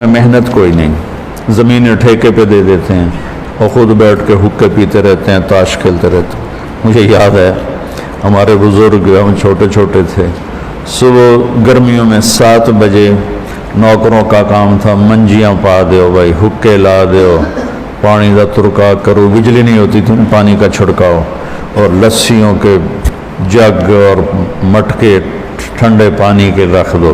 محنت کوئی نہیں، زمینیں ٹھیکے پہ دے دیتے ہیں اور خود بیٹھ کے حقے پیتے رہتے ہیں، تاش کھیلتے رہتے ہیں۔ مجھے یاد ہے ہمارے بزرگ، ہم چھوٹے چھوٹے تھے، صبح گرمیوں میں 7 بجے نوکروں کا کام تھا منجیاں پا دیو بھائی، حقے لا دیو، پانی کا ترکا کرو، بجلی نہیں ہوتی تھی، پانی کا چھڑکاؤ، اور لسیوں کے جگ اور مٹکے ٹھنڈے پانی کے رکھ دو،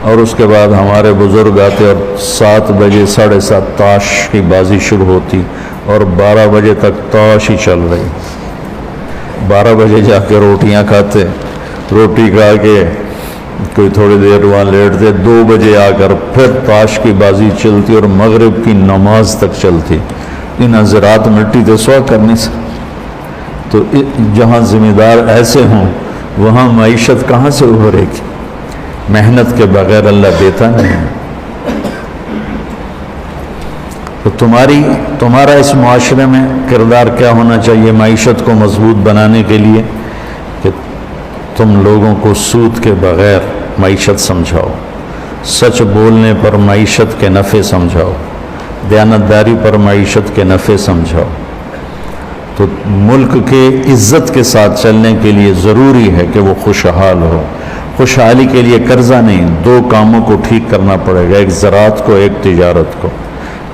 اور اس کے بعد ہمارے بزرگ آتے اور 7 بجے 7:30 تاش کی بازی شروع ہوتی اور 12 بجے تک تاش ہی چل رہی۔ 12 بجے جا کے روٹیاں کھاتے، روٹی کھا کے کوئی تھوڑی دیر وہاں لیٹتے، 2 بجے آ کر پھر تاش کی بازی چلتی اور مغرب کی نماز تک چلتی۔ ان حضرات مٹی تو سوا کرنی سے، تو جہاں ذمہ دار ایسے ہوں وہاں معیشت کہاں سے ابھرے گی؟ محنت کے بغیر اللہ دیتا نہیں۔ تو تمہارا اس معاشرے میں کردار کیا ہونا چاہیے معیشت کو مضبوط بنانے کے لیے؟ کہ تم لوگوں کو سود کے بغیر معیشت سمجھاؤ، سچ بولنے پر معیشت کے نفع سمجھاؤ، دیانتداری پر معیشت کے نفع سمجھاؤ۔ تو ملک کے عزت کے ساتھ چلنے کے لیے ضروری ہے کہ وہ خوشحال ہو۔ خوشحالی کے لیے قرضہ نہیں، 2 کاموں کو ٹھیک کرنا پڑے گا، ایک زراعت کو، ایک تجارت کو،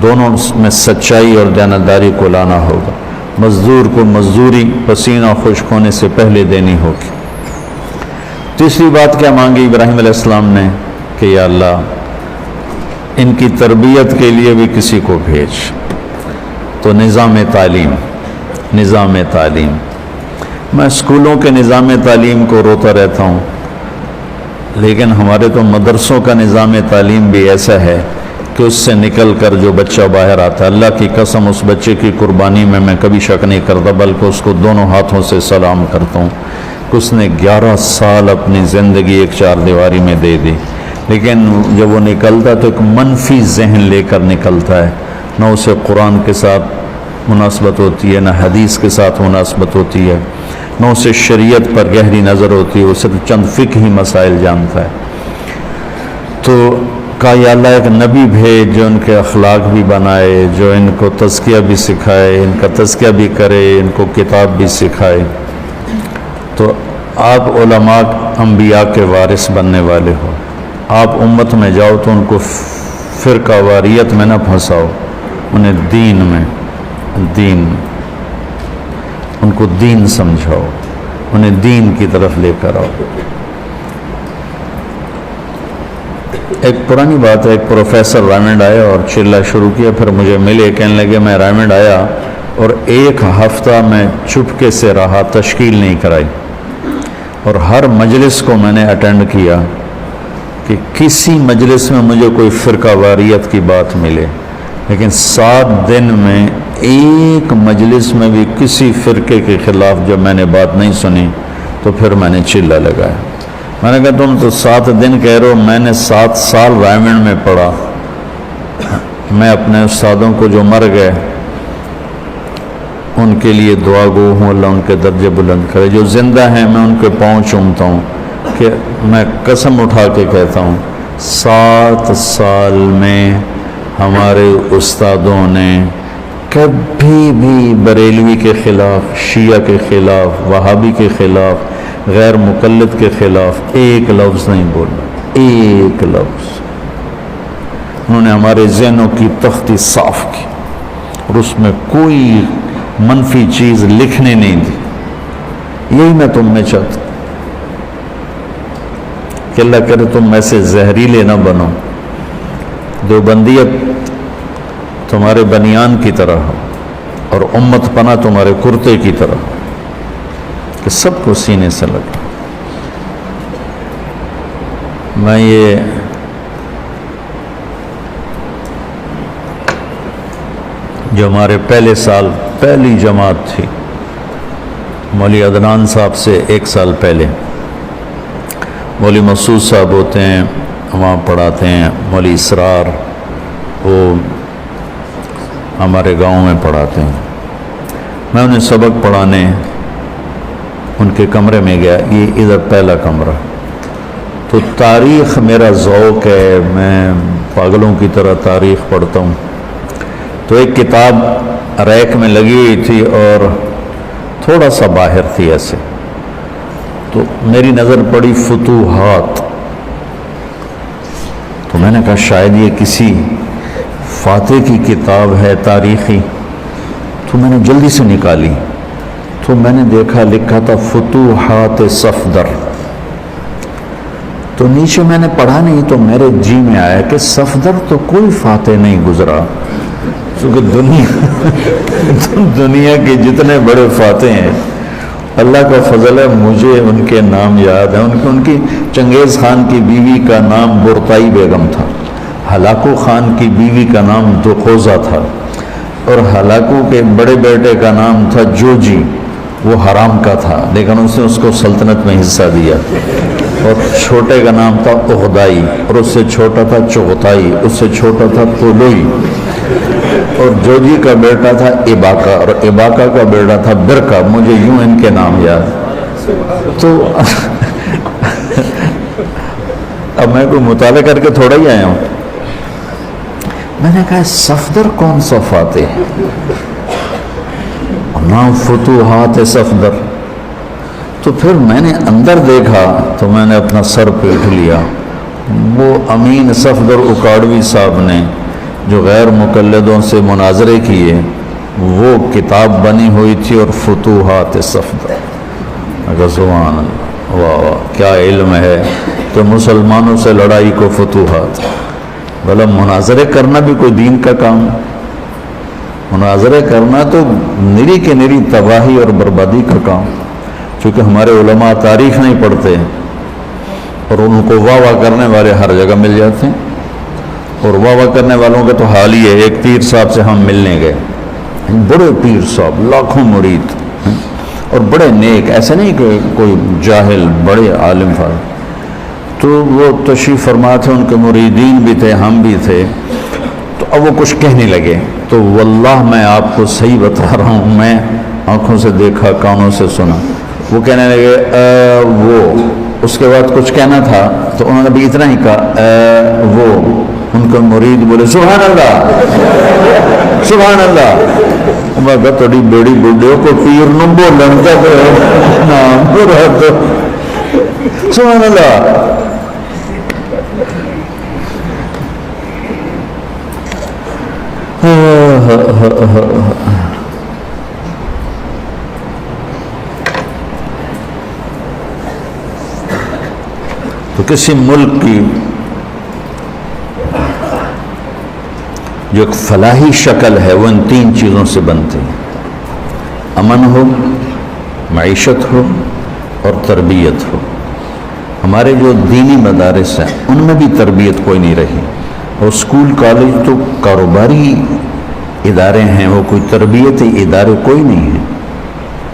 دونوں میں سچائی اور دیانتداری کو لانا ہوگا۔ مزدور کو مزدوری پسینہ خشک ہونے سے پہلے دینی ہوگی۔ تیسری بات کیا مانگی ابراہیم علیہ السلام نے؟ کہ یا اللہ ان کی تربیت کے لیے بھی کسی کو بھیج۔ تو نظام تعلیم، میں اسکولوں کے نظام تعلیم کو روتا رہتا ہوں، لیکن ہمارے تو مدرسوں کا نظام تعلیم بھی ایسا ہے کہ اس سے نکل کر جو بچہ باہر آتا ہے، اللہ کی قسم اس بچے کی قربانی میں کبھی شک نہیں کرتا، بلکہ اس کو دونوں ہاتھوں سے سلام کرتا ہوں کہ اس نے 11 سال اپنی زندگی ایک 4 دیواری میں دے دی، لیکن جب وہ نکلتا تو ایک منفی ذہن لے کر نکلتا ہے، نہ اسے قرآن کے ساتھ مناسبت ہوتی ہے، نہ حدیث کے ساتھ مناسبت ہوتی ہے، نہ اسے شریعت پر گہری نظر ہوتی ہے، وہ صرف چند فقہی مسائل جانتا ہے۔ تو کہا یا اللہ ایک نبی بھیج جو ان کے اخلاق بھی بنائے، جو ان کو تزکیہ بھی سکھائے، ان کا تزکیہ بھی کرے، ان کو کتاب بھی سکھائے۔ تو آپ علماء انبیاء کے وارث بننے والے ہو، آپ امت میں جاؤ تو ان کو فرقہ واریت میں نہ پھنساؤ، انہیں ان کو دین سمجھاؤ، انہیں دین کی طرف لے کر آؤ۔ ایک پرانی بات ہے، ایک پروفیسر رائمنڈ آیا اور چلنا شروع کیا، پھر مجھے ملے، کہنے لگے میں رائمنڈ آیا اور 1 ہفتہ میں چپکے سے رہا، تشکیل نہیں کرائی، اور ہر مجلس کو میں نے اٹینڈ کیا کہ کسی مجلس میں مجھے کوئی فرقہ واریت کی بات ملے، لیکن 7 دن میں ایک مجلس میں بھی کسی فرقے کے خلاف جب میں نے بات نہیں سنی تو پھر میں نے چلا لگایا۔ میں نے کہا تم تو 7 دن کہہ رہے ہو، میں نے 7 سال رائمنڈ میں پڑھا، میں اپنے استادوں کو جو مر گئے ان کے لیے دعا گو ہوں، اللہ ان کے درجے بلند کرے، جو زندہ ہیں میں ان کے پاؤں چومتا ہوں، کہ میں قسم اٹھا کے کہتا ہوں 7 سال میں ہمارے استادوں نے کبھی بھی بریلوی کے خلاف، شیعہ کے خلاف، وہابی کے خلاف، غیر مقلد کے خلاف ایک لفظ نہیں بولا، ایک لفظ۔ انہوں نے ہمارے ذہنوں کی تختی صاف کی اور اس میں کوئی منفی چیز لکھنے نہیں دی۔ یہی میں تم میں چاہتا کہ اللہ کرے تم ایسے زہریلے نہ بنو، دیوبندیت تمہارے بنیان کی طرح ہو اور امت پناہ تمہارے کرتے کی طرح ہو کہ سب کو سینے سے لگا۔ میں یہ جو ہمارے پہلے سال پہلی جماعت تھی، مولوی عدنان صاحب سے 1 سال پہلے، مولوی مسعود صاحب ہوتے ہیں وہاں پڑھاتے ہیں، مولوی اسرار وہ ہمارے گاؤں میں پڑھاتے ہیں، میں انہیں سبق پڑھانے ان کے کمرے میں گیا، یہ ادھر پہلا کمرہ. تو تاریخ میرا ذوق ہے، میں پاگلوں کی طرح تاریخ پڑھتا ہوں. تو ایک کتاب ریک میں لگی ہوئی تھی اور تھوڑا سا باہر تھی ایسے، تو میری نظر پڑی فتوحات. تو میں نے کہا شاید یہ کسی فاتح کی کتاب ہے تاریخی. تو میں نے جلدی سے نکالی تو میں نے دیکھا لکھا تھا فتوحات صفدر. تو نیچے میں نے پڑھا نہیں تو میرے جی میں آیا کہ صفدر تو کوئی فاتح نہیں گزرا، کیونکہ دنیا کے جتنے بڑے فاتح ہیں اللہ کا فضل ہے، مجھے ان کے نام یاد ہیں. ان کی چنگیز خان کی بیوی کا نام برتائی بیگم تھا، ہلاکو خان کی بیوی کا نام دقوزہ تھا، اور ہلاکو کے بڑے بیٹے کا نام تھا جوجی، وہ حرام کا تھا لیکن اس نے اس کو سلطنت میں حصہ دیا. اور چھوٹے کا نام تھا اغدائی، اور اس سے چھوٹا تھا چغتائی، اس سے چھوٹا تھا طلوئی، اور جوجی کا بیٹا تھا اباکا، اور اباکا کا بیٹا تھا برکا. مجھے یوں ان کے نام یاد. تو اب میں کوئی مطالعہ کر کے تھوڑا ہی آیا ہوں. میں نے کہا صفدر کون سا فاتح ہے، نام فتوحات صفدر. تو پھر میں نے اندر دیکھا تو میں نے اپنا سر پیٹ لیا. وہ امین صفدر اکاڑوی صاحب نے جو غیر مقلدوں سے مناظرے کیے، وہ کتاب بنی ہوئی تھی، اور فتوحات صفدر. اگر سبحان اللہ، واہ واہ کیا علم ہے کہ مسلمانوں سے لڑائی کو فتوحات. بھلا مناظرے کرنا بھی کوئی دین کا کام ہے؟ مناظرے کرنا تو نری کے نری تباہی اور بربادی کا کام. چونکہ ہمارے علماء تاریخ نہیں پڑھتے اور ان کو واہ واہ کرنے والے ہر جگہ مل جاتے ہیں. اور واہ واہ کرنے والوں کا تو حال ہی ہے. ایک پیر صاحب سے ہم ملنے گئے، بڑے پیر صاحب، لاکھوں مرید اور بڑے نیک، ایسے نہیں کہ کوئی جاہل، بڑے عالم فاضل. تو وہ تشریف فرما تھے، ان کے مریدین بھی تھے، ہم بھی تھے. تو اب وہ کچھ کہنے لگے. تو واللہ میں آپ کو صحیح بتا رہا ہوں، میں آنکھوں سے دیکھا، کانوں سے سنا. وہ کہنے لگے وہ، اس کے بعد کچھ کہنا تھا تو انہوں نے بھی اتنا ہی کہا وہ. ان کے مرید بولے سبحان اللہ سبحان اللہ. میں کہا تھوڑی بیڑی بڈھے کو پیر نو بولن کا نام تو سبحان اللہ. تو کسی ملک کی جو ایک فلاحی شکل ہے وہ ان تین چیزوں سے بنتی ہے: امن ہو، معیشت ہو، اور تربیت ہو. ہمارے جو دینی مدارس ہیں ان میں بھی تربیت کوئی نہیں رہی، اور اسکول کالج تو کاروباری ادارے ہیں، وہ کوئی تربیتی ادارے کوئی نہیں ہیں.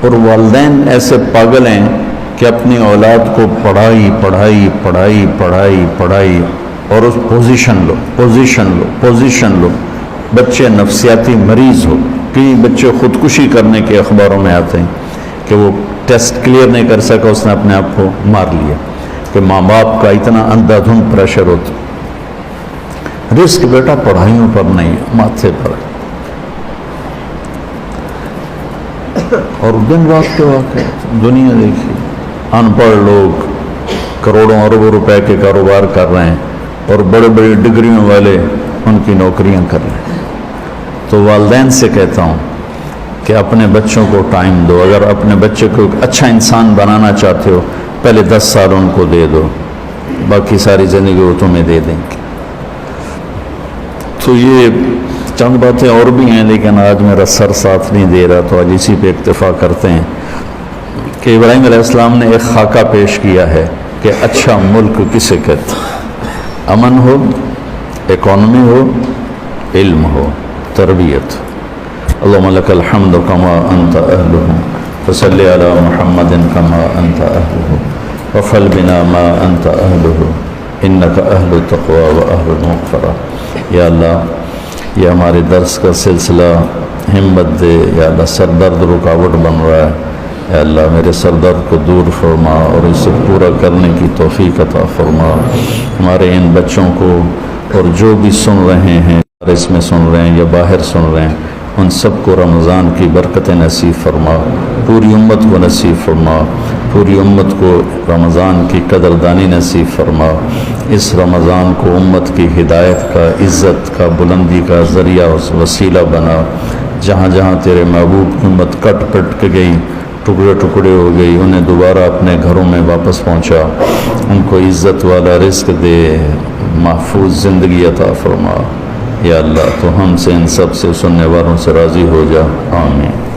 اور والدین ایسے پاگل ہیں کہ اپنی اولاد کو پڑھائی پڑھائی پڑھائی پڑھائی پڑھائی اور اس پوزیشن لو پوزیشن لو پوزیشن لو. بچے نفسیاتی مریض ہو. کئی بچے خودکشی کرنے کے اخباروں میں آتے ہیں کہ وہ ٹیسٹ کلیئر نہیں کر سکا، اس نے اپنے آپ کو مار لیا. کہ ماں باپ کا اتنا اندھا دھند پریشر ہوتا. رزق بیٹا پڑھائیوں پر نہیں، ماتھے پر. اور دن رات کے واقع دنیا دیکھیے، ان پڑھ لوگ کروڑوں اربوں روپے کے کاروبار کر رہے ہیں، اور بڑے بڑی ڈگریوں والے ان کی نوکریاں کر رہے ہیں. تو والدین سے کہتا ہوں کہ اپنے بچوں کو ٹائم دو. اگر اپنے بچے کو ایک اچھا انسان بنانا چاہتے ہو، پہلے 10 سال ان کو دے دو، باقی ساری زندگی وہ تمہیں دے دیں گے. تو یہ چند باتیں اور بھی ہیں، لیکن آج میرا سر ساتھ نہیں دے رہا، تو آج اسی پہ اکتفا کرتے ہیں کہ ابراہیم علیہ السلام نے ایک خاکہ پیش کیا ہے کہ اچھا ملک کسے کہتے ہیں. امن ہو، اکانومی ہو، علم ہو، تربیت. اللہم لک الحمد کما انت اہلہ فصلی علی محمد کما انت اہلہ وفعل بنا ما انت اہلہ انک اہل التقوی و اہل المغفرہ. یا اللہ، یہ ہمارے درس کا سلسلہ ہمت دے. یا اللہ، سر درد رکاوٹ بن رہا ہے، اے اللہ میرے سر درد کو دور فرما اور اسے پورا کرنے کی توفیق عطا فرما. ہمارے ان بچوں کو اور جو بھی سن رہے ہیں، اس میں سن رہے ہیں یا باہر سن رہے ہیں، ان سب کو رمضان کی برکتیں نصیب فرما. پوری امت کو نصیب فرما. پوری امت کو رمضان کی قدردانی نصیب فرما. اس رمضان کو امت کی ہدایت کا، عزت کا، بلندی کا ذریعہ وسیلہ بنا. جہاں جہاں تیرے محبوب کی امت کٹ پٹ کے گئی، ٹکڑے ٹکڑے ہو گئی، انہیں دوبارہ اپنے گھروں میں واپس پہنچا. ان کو عزت والا رزق دے، محفوظ زندگی عطا فرما. یا اللہ تو ہم سے، ان سب سے، سننے والوں سے راضی ہو جا. آمین.